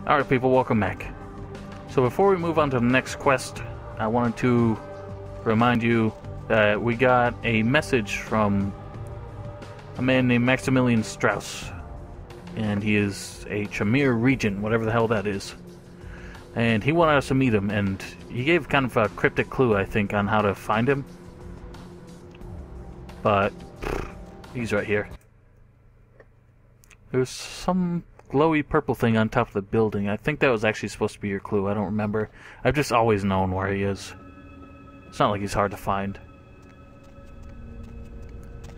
Alright people, welcome back. So before we move on to the next quest, I wanted to remind you that we got a message from a man named Maximilian Strauss. And he is a Tremere Regent, whatever the hell that is. And he wanted us to meet him, and he gave kind of a cryptic clue, I think, on how to find him. But he's right here. There's some glowy purple thing on top of the building. I think that was actually supposed to be your clue. I don't remember. I've just always known where he is. It's not like he's hard to find.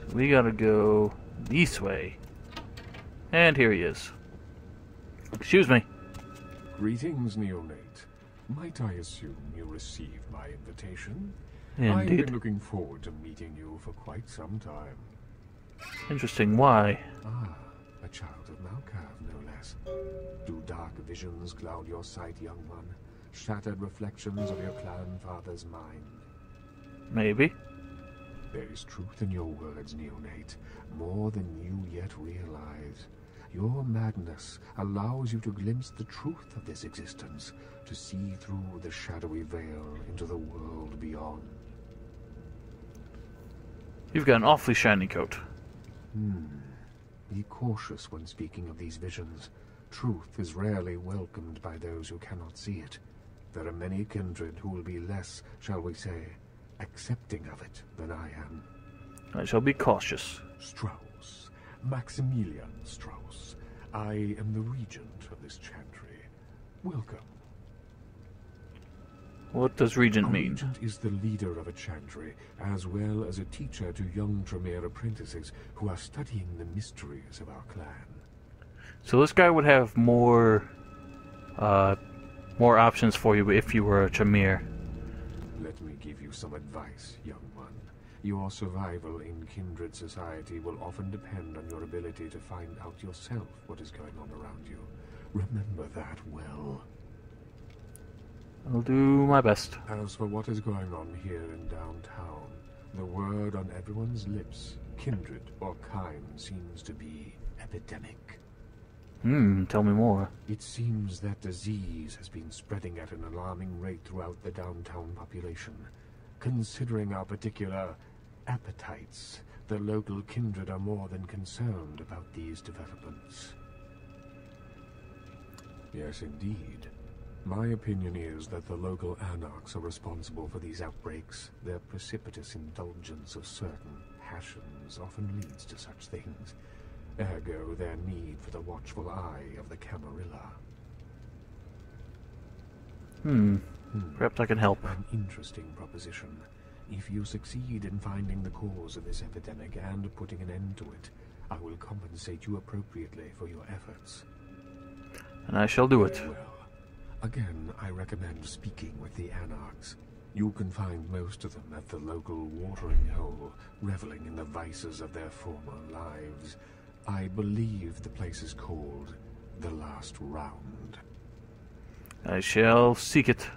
So we gotta go this way. And here he is. Excuse me. Greetings, neonate. Might I assume you received my invitation? Indeed. I've been looking forward to meeting you for quite some time. Interesting. Why? Ah, a child of Malkav, no less. Do dark visions cloud your sight, young one? Shattered reflections of your clan father's mind? Maybe. There is truth in your words, neonate, more than you yet realize. Your madness allows you to glimpse the truth of this existence, to see through the shadowy veil into the world beyond. You've got an awfully shiny coat. Be cautious when speaking of these visions. Truth is rarely welcomed by those who cannot see it. There are many kindred who will be less, shall we say, accepting of it than I am. I shall be cautious. Strauss. Maximilian Strauss. I am the regent of this chantry. Welcome. What does Regent mean? Regent is the leader of a chantry, as well as a teacher to young Tremere apprentices who are studying the mysteries of our clan. So this guy would have more options for you if you were a Tremere. Let me give you some advice, young one. Your survival in kindred society will often depend on your ability to find out yourself what is going on around you. Remember that well. I'll do my best. As for what is going on here in downtown, the word on everyone's lips, kindred or kind, seems to be epidemic. Tell me more. It seems that disease has been spreading at an alarming rate throughout the downtown population. Considering our particular appetites, the local kindred are more than concerned about these developments. Yes, indeed. My opinion is that the local Anarchs are responsible for these outbreaks. Their precipitous indulgence of certain passions often leads to such things. Ergo, their need for the watchful eye of the Camarilla. Perhaps I can help. An interesting proposition. If you succeed in finding the cause of this epidemic and putting an end to it, I will compensate you appropriately for your efforts. And I shall do it. Well, again, I recommend speaking with the Anarchs. You can find most of them at the local watering hole, reveling in the vices of their former lives. I believe the place is called The Last Round. I shall seek it.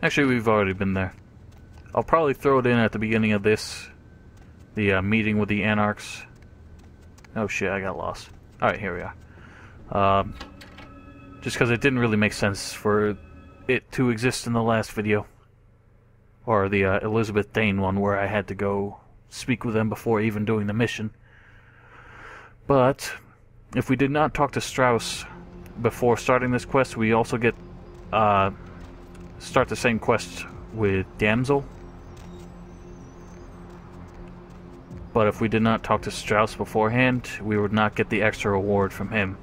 Actually, we've already been there. I'll probably throw it in at the beginning of this. The meeting with the Anarchs. Oh shit, I got lost. Alright, here we are. Just because it didn't really make sense for it to exist in the last video. Or the Elizabeth Dane one where I had to go speak with them before even doing the mission. But if we did not talk to Strauss before starting this quest, we also get start the same quest with Damsel. But if we did not talk to Strauss beforehand, we would not get the extra reward from him.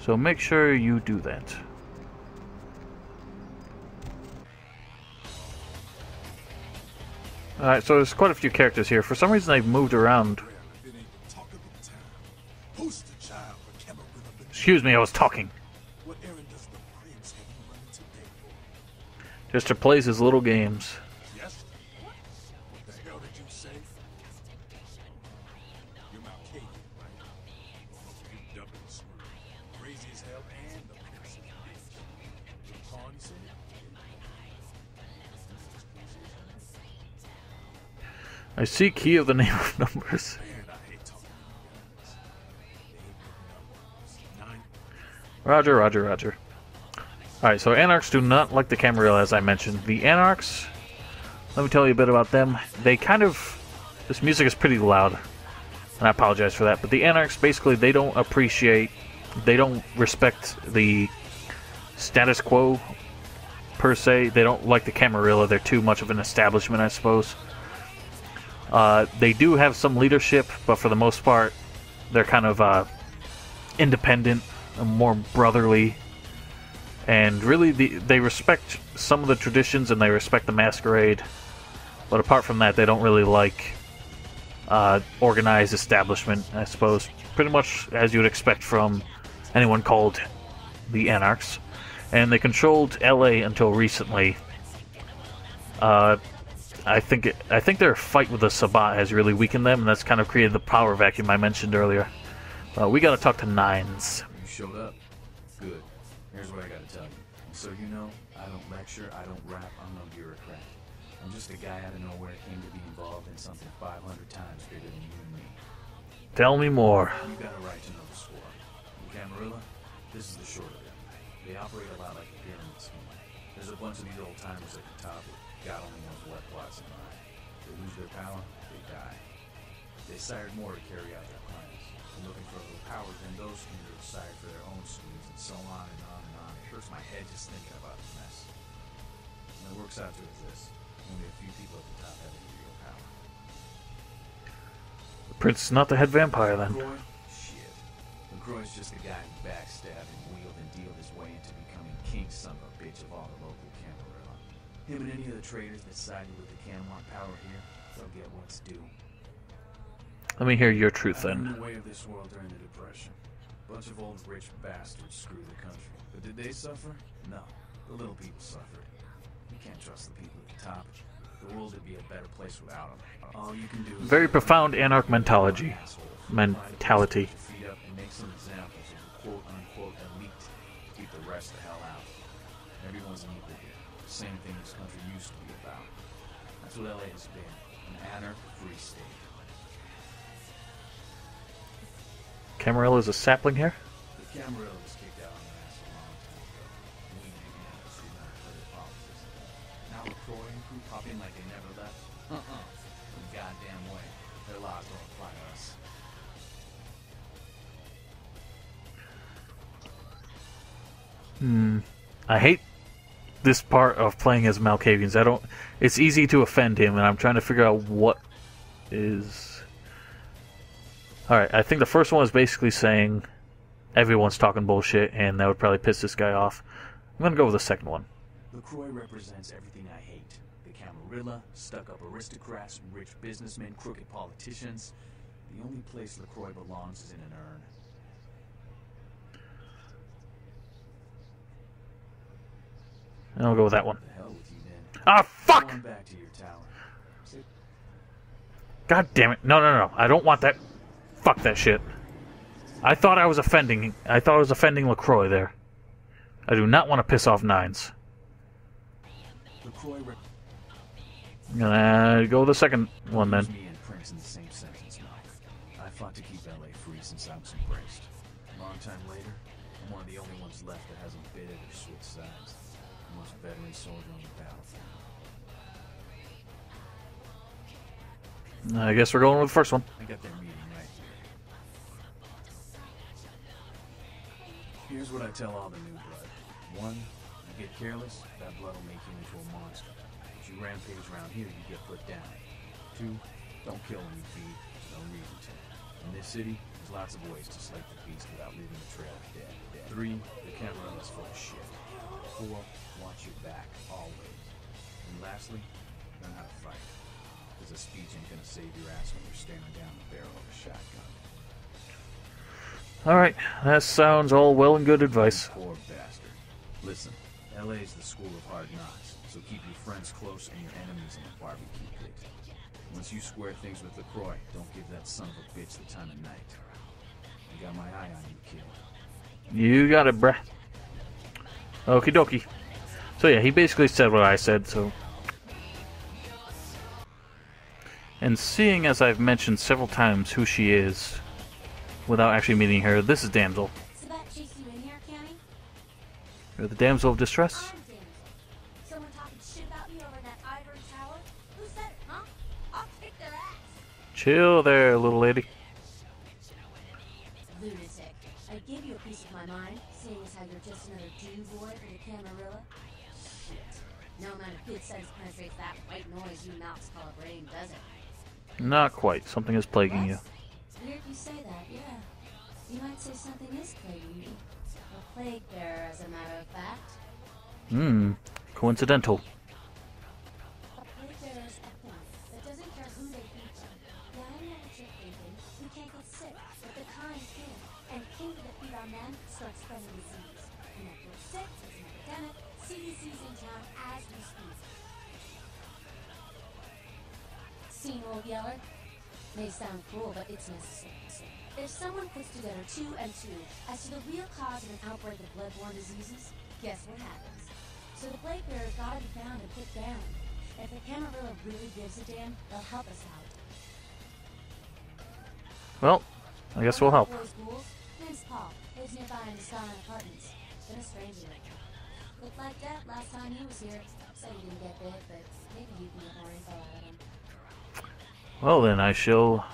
So make sure you do that. Alright, so there's quite a few characters here. For some reason they've moved around. Excuse me, I was talking. Just to play his little games. Yes? What the hell did you say? You're Malkavian, right? You dumb and smart. Crazy as hell and the person. The pawn, you say? I see key of the name of numbers. Man, I hate talking to you guys. Roger, roger, roger. Alright, so Anarchs do not like the Camarilla, as I mentioned. The Anarchs, let me tell you a bit about them. They kind of... This music is pretty loud, and I apologize for that. But the Anarchs, basically, they don't appreciate... They don't respect the status quo, per se. They don't like the Camarilla. They're too much of an establishment, I suppose. They do have some leadership, but for the most part, they're kind of independent, more brotherly, and really they respect some of the traditions and they respect the Masquerade, but apart from that, they don't really like organized establishment, I suppose. Pretty much as you would expect from anyone called the Anarchs. And they controlled LA until recently. I think their fight with the Sabbat has really weakened them, and that's kind of created the power vacuum I mentioned earlier. We gotta talk to Nines. You showed up? Good. Here's what I gotta tell you. So you know, I don't lecture, I don't rap, I'm no bureaucrat. I'm just a guy out of nowhere came to be involved in something 500 times bigger than you and me. Tell me more. You got a right to know the score. The Camarilla, this is the short of it. They operate a lot like a pyramid scheme. There's a bunch of these old timers at the top, but God only knows what lies in mind. They lose their power, they die. They sired more to carry out their plans. And looking for a little power, then those kindred sired for their own schemes, and so on and on and on. It hurts my head just thinking about the mess. And it works out to this. Only a few people at the top have any real power. The prince is not the head vampire, then. LaCroix? Shit. LaCroix's just a guy who backstabbed and wheeled and dealed his way into becoming king son of a bitch of all the local Camarilla. Him and any of the traitors that sided with the Cam want power here, they'll get what's due. Let me hear your truth, I'm in then. the way of this world during the Depression. Bunch of old rich bastards screwed the country. But did they suffer? No. The little people suffered. You can't trust the people at the top. The world would be a better place without them. All you can do is... Very profound Anarch mentality. Mentality. Feet up and make some examples of the quote-unquote elite. Keep the rest the hell out. Everyone's an equal here. Same thing this country used to be about. That's what LA has been. An anarch-free state. Camarilla is a sapling here? The Camarilla was kicked out on the ass a long time ago. We beginners did not play the politics. Now LaCroix and crew pop in like they never left? No goddamn way. Their laws don't apply to us. I hate this part of playing as Malkavians. It's easy to offend him, and I'm trying to figure out what is... Alright, I think the first one is basically saying everyone's talking bullshit, and that would probably piss this guy off. I'm gonna go with the second one. LaCroix represents everything I hate. The Camarilla, stuck-up aristocrats, rich businessmen, crooked politicians. The only place LaCroix belongs is in an urn. And I'll go with that one. The hell with you then. Ah, fuck! Go on back to your tower. God damn it. No. I don't want that. Fuck that shit. I thought I was offending LaCroix there. I do not want to piss off Nines. LaCroix I'm gonna go with the second one then. me and Prince in the same sentence now. I fought to keep LA free since I was embraced. A long time later, I'm one of the only ones left that hasn't bidded or switched sides. The most veteran soldier on the battlefield. I guess we're going with the first one. I got their meeting right here. Here's what I tell all the new blood. 1, you get careless, that blood will make you into a monster. If you rampage around here, you get put down. 2, don't kill when you feed. There's no reason to. In this city, there's lots of ways to slake the beast without leaving a trail of dead. 3, the Camarilla is full of shit. 4, watch your back, always. And lastly, learn how to fight. Because a speech ain't gonna save your ass when you're staring down the barrel of a shotgun. Alright, that sounds all well and good advice. Poor bastard. Listen, LA's the school of hard knocks, so keep your friends close and your enemies in the barbecue pit. Once you square things with LaCroix, don't give that son of a bitch the time of night. I got my eye on you, kid. You got it, bruh. Okie dokie. So yeah, he basically said what I said, so... And seeing as I've mentioned several times who she is, without actually meeting her, this is Damsel. It's about you chase you in here, Cammy? You're the damsel of distress? I'm Damsel. Someone talking shit about me over in that ivory tower? Who said it, huh? I'll kick their ass. Chill there, little lady. Lunatic. I give you a piece of my mind, seeing as how you're just another Jew boy for the Camarilla. Shit. No amount of good sense penetrates that white noise you mouths call a brain, does it? Not quite. Something is plaguing you. Weird you say that, yeah. You might say something is plaguing me. A plague bearer, as a matter of fact. Coincidental. A plague bearer is epidemic that doesn't care who they feed on. Yeah, I know what you're thinking. We can't get sick, but the kind can. And king that feed on them starts spreading disease. And if we're sick, it's an epidemic. CDC's in town as we speak. Seen, old yeller? May sound cruel, but it's necessary. If someone puts together 2 and 2 as to the real cause of an outbreak of bloodborne diseases, guess what happens? So the plague bearers gotta be found and put down. If the Camarilla really gives a damn, they'll help us out. Well, I guess we'll help. Boys, ghouls? Name's Paul. Lives nearby in the Skyline Apartments. Been a stranger. Looked like that last time he was here. Said he didn't get bit, but maybe you can get more info out of him. Well then, I shall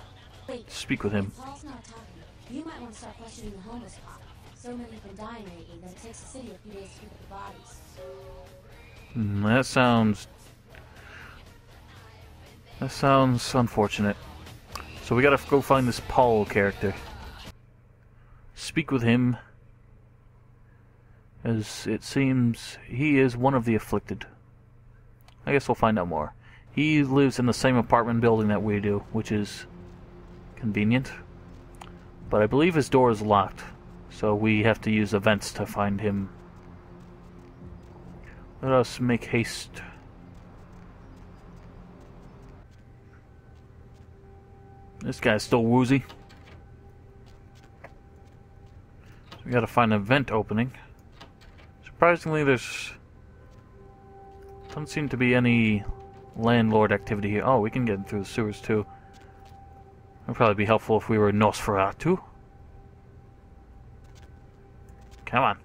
Wait, speak with him. if Paul's not talking, you might want to start questioning the homeless pop. So many have been dying lately that it takes the city a few days to pick up the bodies. That sounds unfortunate. So we gotta go find this Paul character. Speak with him, as it seems he is one of the afflicted. I guess we'll find out more. He lives in the same apartment building that we do, which is convenient. But I believe his door is locked, so we have to use events to find him. Let us make haste. This guy's still woozy. So we gotta find an event opening. Surprisingly, there's doesn't seem to be any landlord activity here. Oh, we can get through the sewers too. It'd probably be helpful if we were Nosferatu. Come on.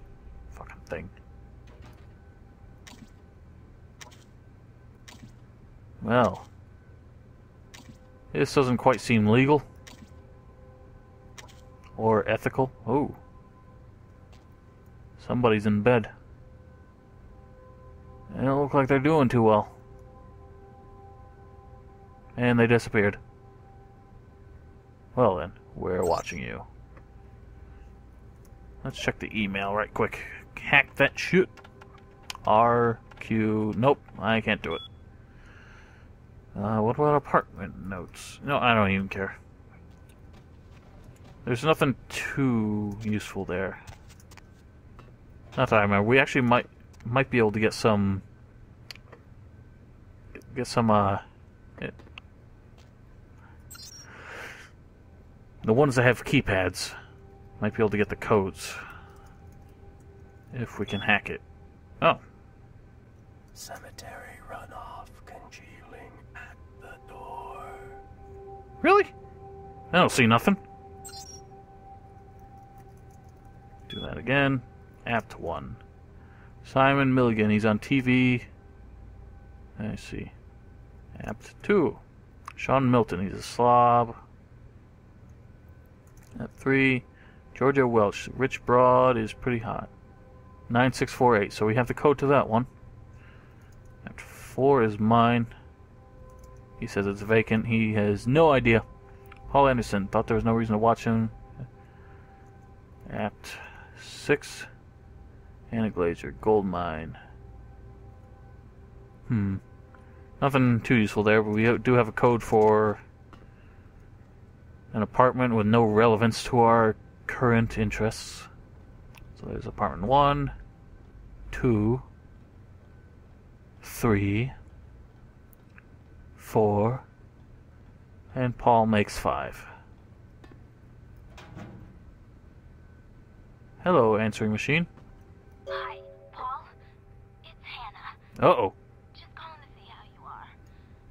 Fucking thing. Well. This doesn't quite seem legal. Or ethical. Oh. Somebody's in bed. They don't look like they're doing too well. And they disappeared. Well then, we're watching you. Let's check the email right quick. Hack that shit. RQ. Nope, I can't do it. What about apartment notes? No, I don't even care. There's nothing too useful there. Not that I remember. We actually might be able to get some the ones that have keypads. Might be able to get the codes if we can hack it. Oh. Cemetery runoff congealing at the door. Really? I don't see nothing. Do that again. Apt 1. Simon Milligan, he's on TV. I see. Apt 2. Sean Milton, he's a slob. Apt 3. Georgia Welch, Rich Broad is pretty hot. 9648, so we have the code to that one. Apt 4 is mine. He says it's vacant. He has no idea. Paul Anderson, thought there was no reason to watch him. Apt 6. Anna Glazer, Gold Mine. Nothing too useful there, but we do have a code for an apartment with no relevance to our current interests. So there's apartment 1, 2, 3, 4, and Paul makes 5. Hello, answering machine. Hi, Paul. It's Hannah. Uh-oh. Just calling to see how you are.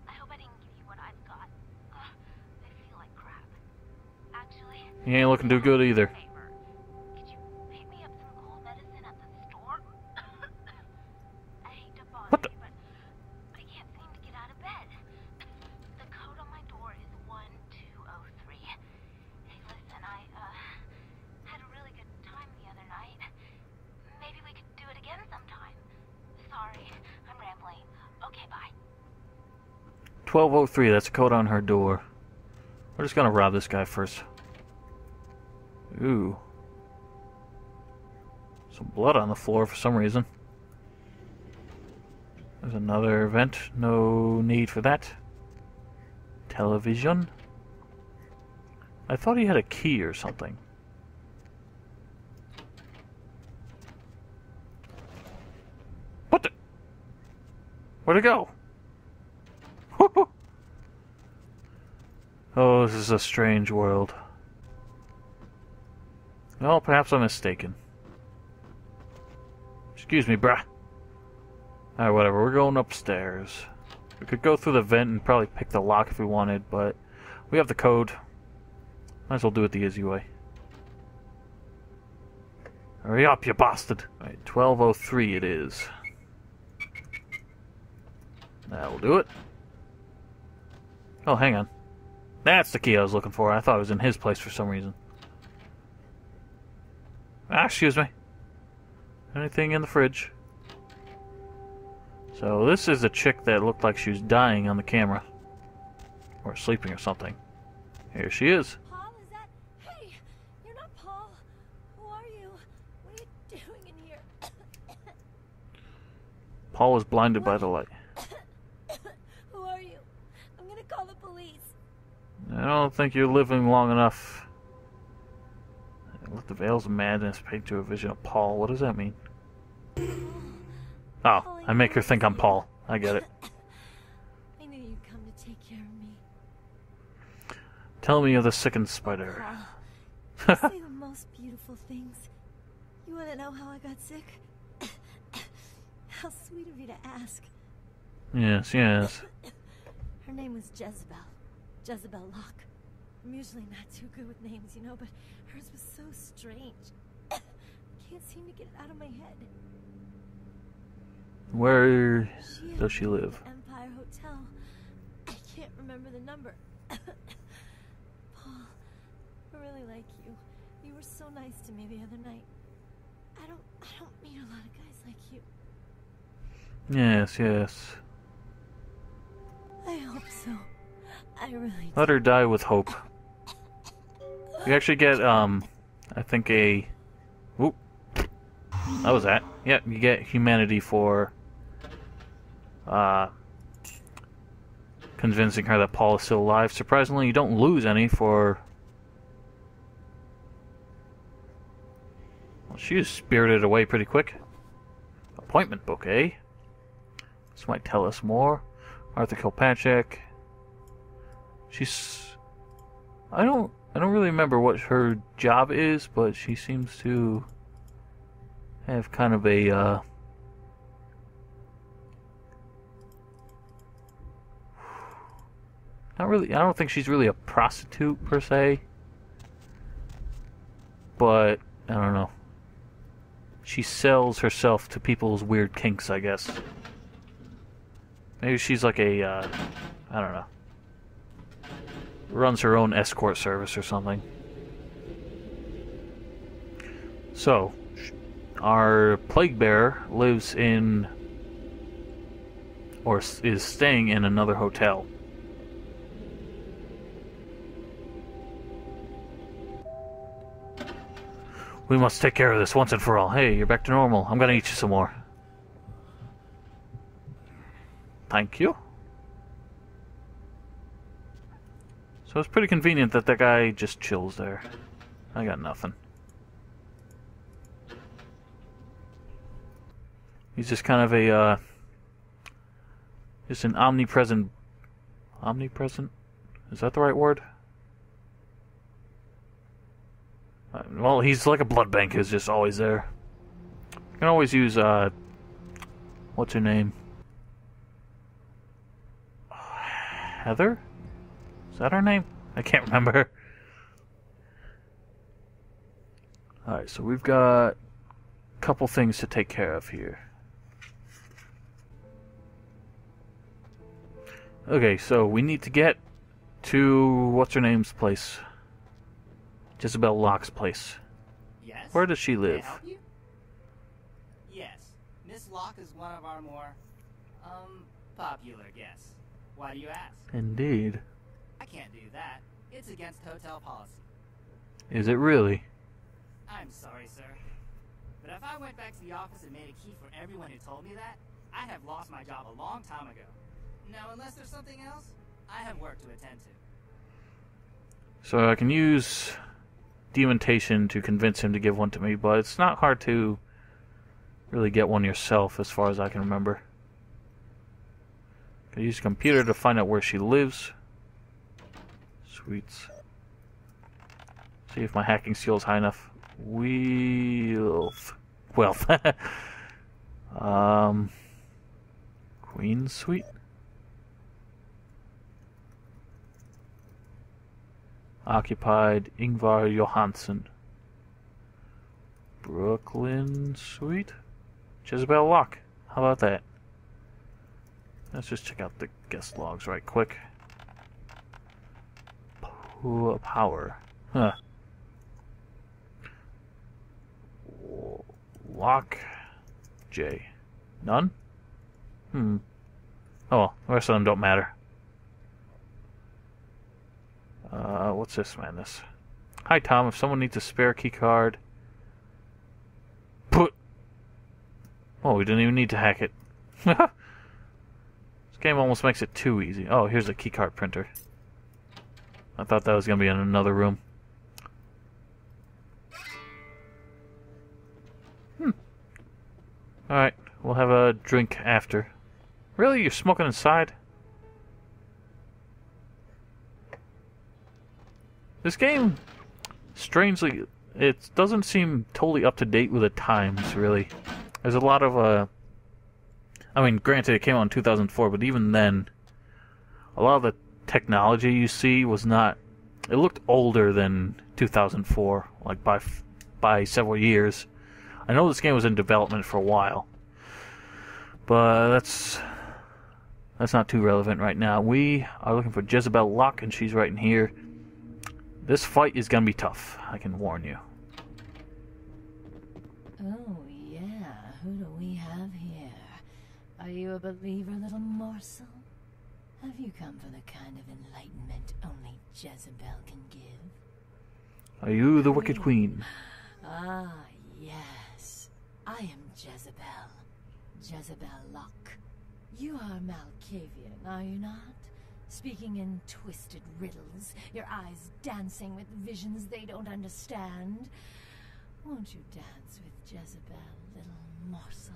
I hope I didn't give you what I've got. I feel like crap. Actually, He ain't looking too good either. favor. Could you pick me up 1203, that's a code on her door. We're just gonna rob this guy first. Ooh. Some blood on the floor for some reason. There's another vent. No need for that. Television. I thought he had a key or something. What the? Where'd it go? Oh, this is a strange world. Well, perhaps I'm mistaken. Excuse me, bruh. Alright, whatever. We're going upstairs. We could go through the vent and probably pick the lock if we wanted, but we have the code. Might as well do it the easy way. Hurry up, you bastard! Alright, 1203 it is. That'll do it. Oh, hang on. That's the key I was looking for. I thought it was in his place for some reason. Ah, excuse me. Anything in the fridge? So this is a chick that looked like she was dying on the camera. Or sleeping or something. Here she is. Paul, is that... Hey, you're not Paul. Who are you? What are you doing in here? Paul was blinded by the light. Who are you? I'm gonna call the police. I don't think you're living long enough. Let the veils of madness paint to a vision of Paul. What does that mean? Oh, I make her think I'm Paul. I get it. I knew you'd come to take care of me. Tell me of the sickened spider. Paul, you say the most beautiful things. You want to know how I got sick? How sweet of you to ask. Yes, yes. Her name was Jezebel. Jezebel Locke. I'm usually not too good with names, you know, but hers was so strange. I can't seem to get it out of my head. Where does she live? Empire Hotel. I can't remember the number. Paul, I really like you. You were so nice to me the other night. I don't meet a lot of guys like you. Yes, yes. I hope so. I really Let her die with hope. You actually get, I think a... Whoop. That was that. Yeah, you get humanity for, convincing her that Paul is still alive. Surprisingly, you don't lose any for... Well, she was spirited away pretty quick. Appointment book, eh? This might tell us more. Arthur Kilpatrick. She's... I don't really remember what her job is, but she seems to have kind of a, not really, I don't think she's really a prostitute, per se. But, I don't know. She sells herself to people's weird kinks, I guess. Maybe she's like a, I don't know. Runs her own escort service or something. So, our plague bearer lives in, or is staying in another hotel. We must take care of this once and for all. Hey, you're back to normal. I'm gonna eat you some more. Thank you. So it's pretty convenient that that guy just chills there. I got nothing. He's just kind of a, just an omnipresent... Omnipresent? Is that the right word? Well, he's like a blood bank who's just always there. You can always use, what's her name? Heather? Is that her name? I can't remember. Alright, so we've got a couple things to take care of here. Okay, so we need to get to what's her name's place? Jezebel Locke's place. Yes? Where does she Can I live? help you? Yes. Miss Locke is one of our more, popular guests. Why do you ask? Indeed. I can't do that. It's against hotel policy. Is it really? I'm sorry, sir. But if I went back to the office and made a key for everyone who told me that, I'd have lost my job a long time ago. Now, unless there's something else, I have work to attend to. So I can use demontation to convince him to give one to me, but it's not hard to really get one yourself as far as I can remember. I use computer to find out where she lives. Sweets. See if my hacking skill is high enough. Wealth. Queen Suite. Occupied Ingvar Johansson. Brooklyn Suite. Jezebel Lock. How about that? Let's just check out the guest logs right quick. Power. Huh. Lock. J. None? Oh well, the rest of them don't matter. What's this madness? Hi Tom, if someone needs a spare key card... Put... Oh, we didn't even need to hack it. This game almost makes it too easy. Oh, here's a keycard printer. I thought that was going to be in another room. Alright, we'll have a drink after. Really? You're smoking inside? This game, strangely, it doesn't seem totally up to date with the times, really. There's a lot of, I mean, granted, it came out in 2004, but even then, a lot of the technology you see was not... It looked older than 2004, like by several years. I know this game was in development for a while, but that's not too relevant right now. We are looking for Jezebel Locke, and she's right in here. This fight is gonna be tough, I can warn you. Oh, yeah. Who do we have here? Are you a believer, little morsel? Have you come for the kind of enlightenment only Jezebel can give? Are you the Wicked Queen? Ah, yes. I am Jezebel. Jezebel Locke. You are Malkavian, are you not? Speaking in twisted riddles, your eyes dancing with visions they don't understand. Won't you dance with Jezebel, little morsel?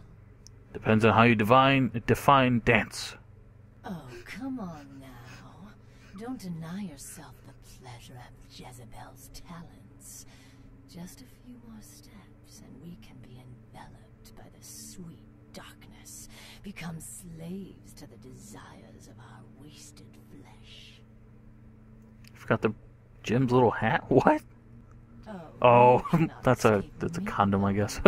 Depends on how you define dance. Oh, come on now. Don't deny yourself the pleasure of Jezebel's talents. Just a few more steps and we can be enveloped by the sweet darkness, become slaves to the desires of our wasted flesh. Forgot the Jim's little hat? What? Oh, that's a condom, I guess.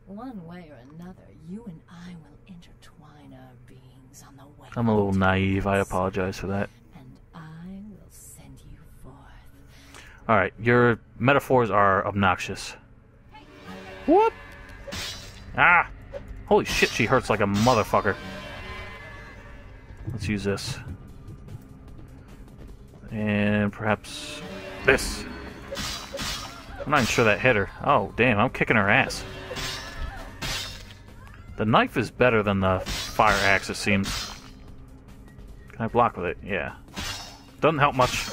One way or another, you and I will intertwine our beings on the way. I'm a little naive, I apologize for that. And I will send you forth. Alright, your metaphors are obnoxious. Whoop! Ah! Holy shit, she hurts like a motherfucker. Let's use this. And perhaps this. I'm not even sure that hit her. Oh, damn, I'm kicking her ass. The knife is better than the fire axe, it seems. Can I block with it? Yeah. Doesn't help much.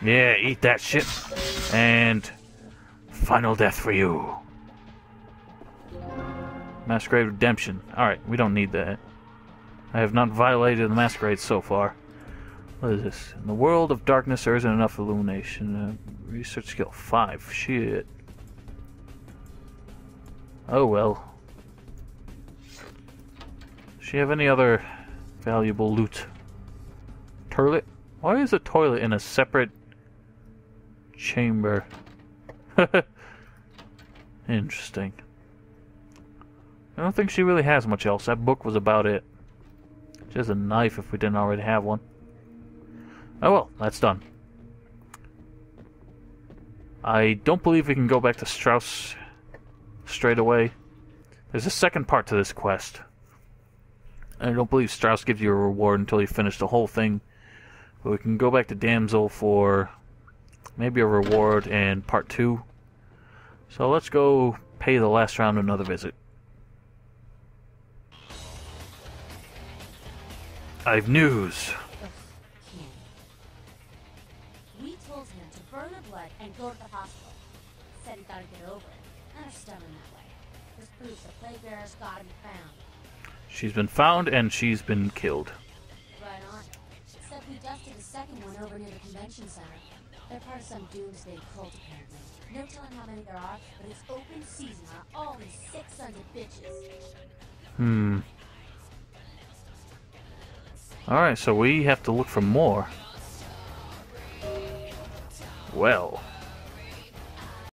Yeah, eat that shit. And final death for you. Masquerade Redemption. Alright, we don't need that. I have not violated the Masquerade so far. What is this? In the world of darkness, there isn't enough illumination. Research skill 5. Shit. Oh well. Does she have any other valuable loot? Toilet? Why is a toilet in a separate chamber? Interesting. I don't think she really has much else. That book was about it. She has a knife if we didn't already have one. Oh well, that's done. I don't believe we can go back to Strauss straight away. There's a second part to this quest. I don't believe Strauss gives you a reward until you finish the whole thing. But we can go back to Damsel for maybe a reward in part 2. So let's go pay the last round another visit. I've news. We told him to burn her blood and go to the hospital. Said he thought he'd get over it. And are stubborn that way. This proves the plague bearer's gotta be found. She's been found and she's been killed. Right on. Except we dusted the second one over near the convention center. They're part of some doomsday cult, apparently. No telling how many there are, but it's open season on all these sick sons of bitches. Alright, so we have to look for more. Well.